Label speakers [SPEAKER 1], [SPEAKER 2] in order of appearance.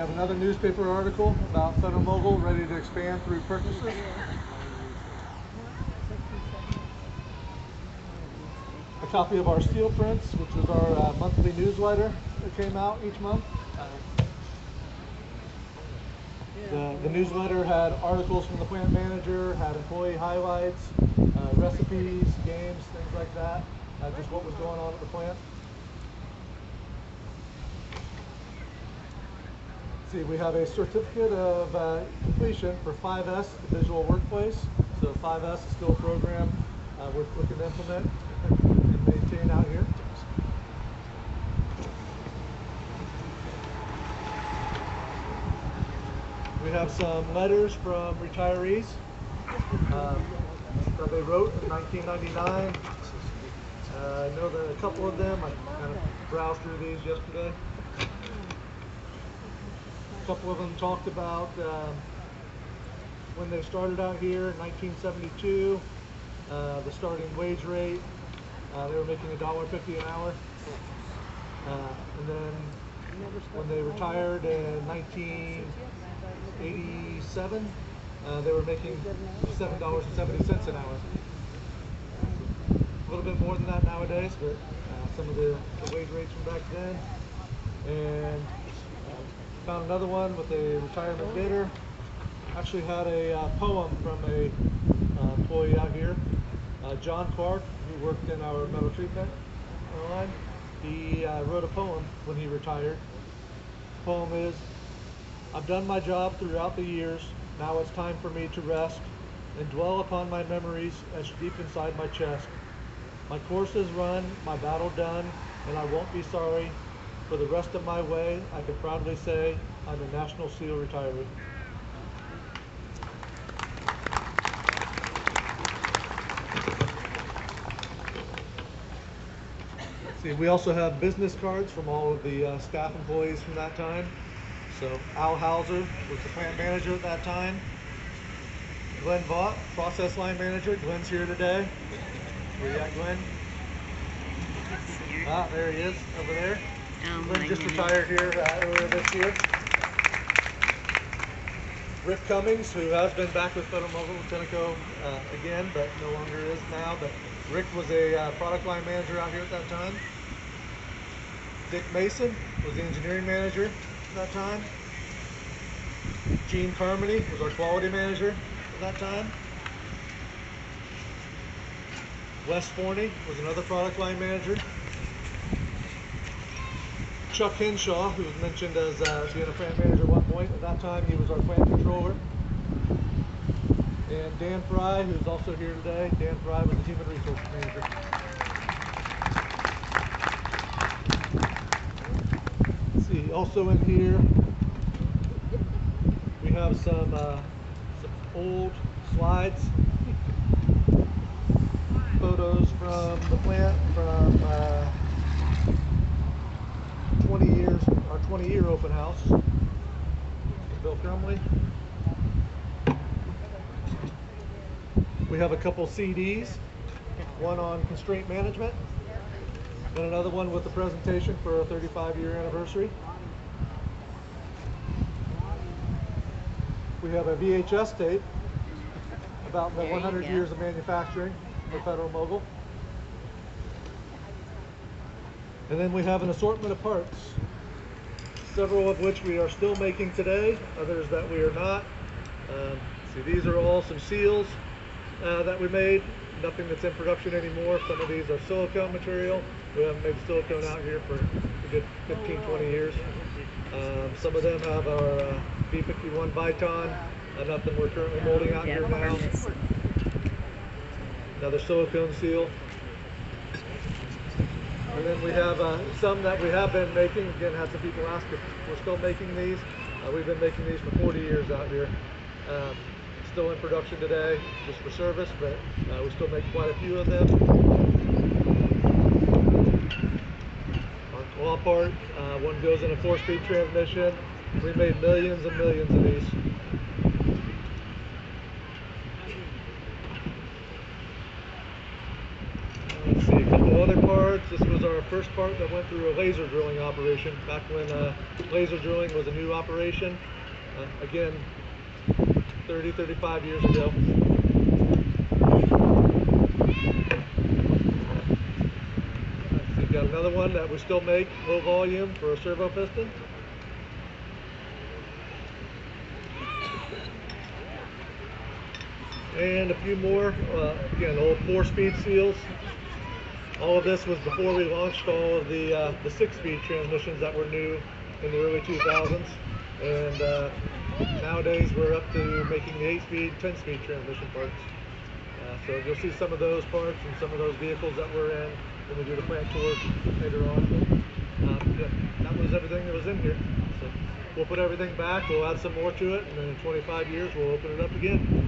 [SPEAKER 1] have another newspaper article about Federal Mogul ready to expand through purchases. A copy of our steel prints, which is our monthly newsletter that came out each month. The newsletter had articles from the plant manager, had employee highlights, recipes, games, things like that, just what was going on at the plant. See, we have a certificate of completion for 5S, the Visual Workplace. So 5S is still a program we're looking to implement and maintain out here. We have some letters from retirees that they wrote in 1999. I know that a couple of them, I kind of browsed through these yesterday. A couple of them talked about when they started out here in 1972, the starting wage rate, they were making $1.50 an hour. And then when they retired in 1987, they were making $7.70 an hour. A little bit more than that nowadays, but some of the wage rates from back then. And found another one with a retirement bidder. Actually had a poem from a employee out here, John Clark, who worked in our metal treatment line. He wrote a poem when he retired. The poem is, "I've done my job throughout the years. Now it's time for me to rest and dwell upon my memories etched deep inside my chest. My course is run, my battle done, and I won't be sorry. For the rest of my way, I can proudly say I'm a National SEAL retiree." See, we also have business cards from all of the staff employees from that time. So Al Hauser was the plant manager at that time. Glenn Vaught, process line manager. Glenn's here today. Where you at, Glenn? Ah, there he is, over there. Glenn just retired here earlier this year. Rick Cummings, who has been back with Federal Mogul and Tenneco again, but no longer is now. But Rick was a product line manager out here at that time. Dick Mason was the engineering manager at that time. Gene Carmody was our quality manager at that time. Wes Forney was another product line manager. Chuck Henshaw, who was mentioned as being a plant manager at one point. At that time, he was our plant controller. And Dan Fry, who's also here today. Dan Fry was the human resources manager. Let's see, also in here, we have some old slides, photos from the plant from 20 years, our 20-year open house. Bill Crumley. We have a couple CDs, one on constraint management, and another one with a presentation for our 35-year anniversary. We have a VHS tape about the 100 years of manufacturing for Federal Mogul. And then we have an assortment of parts, several of which we are still making today, others that we are not. See, these are all some seals that we made, nothing that's in production anymore. Some of these are silicone material. We haven't made silicone out here for a good 15, 20 years. Some of them have our B51 Viton, nothing we're currently molding out here now. Another silicone seal. And then we have some that we have been making. Again, had some people ask if we're still making these. We've been making these for 40 years out here. Still in production today, just for service, but we still make quite a few of them. Our claw part, one goes in a 4-speed transmission. We made millions and millions of these. Let's see, a couple other parts. This was our first part that went through a laser drilling operation back when laser drilling was a new operation. Again, 35 years ago. So you've got another one that we still make, low volume, for a servo piston. And a few more, again, old 4-speed seals. All of this was before we launched all of the 6-speed transmissions that were new in the early 2000s. And nowadays we're up to making the 8-speed, 10-speed transmission parts. So you'll see some of those parts and some of those vehicles that we're in when we do the plant tour later on. But, yeah, that was everything that was in here. So we'll put everything back, we'll add some more to it, and then in 25 years we'll open it up again.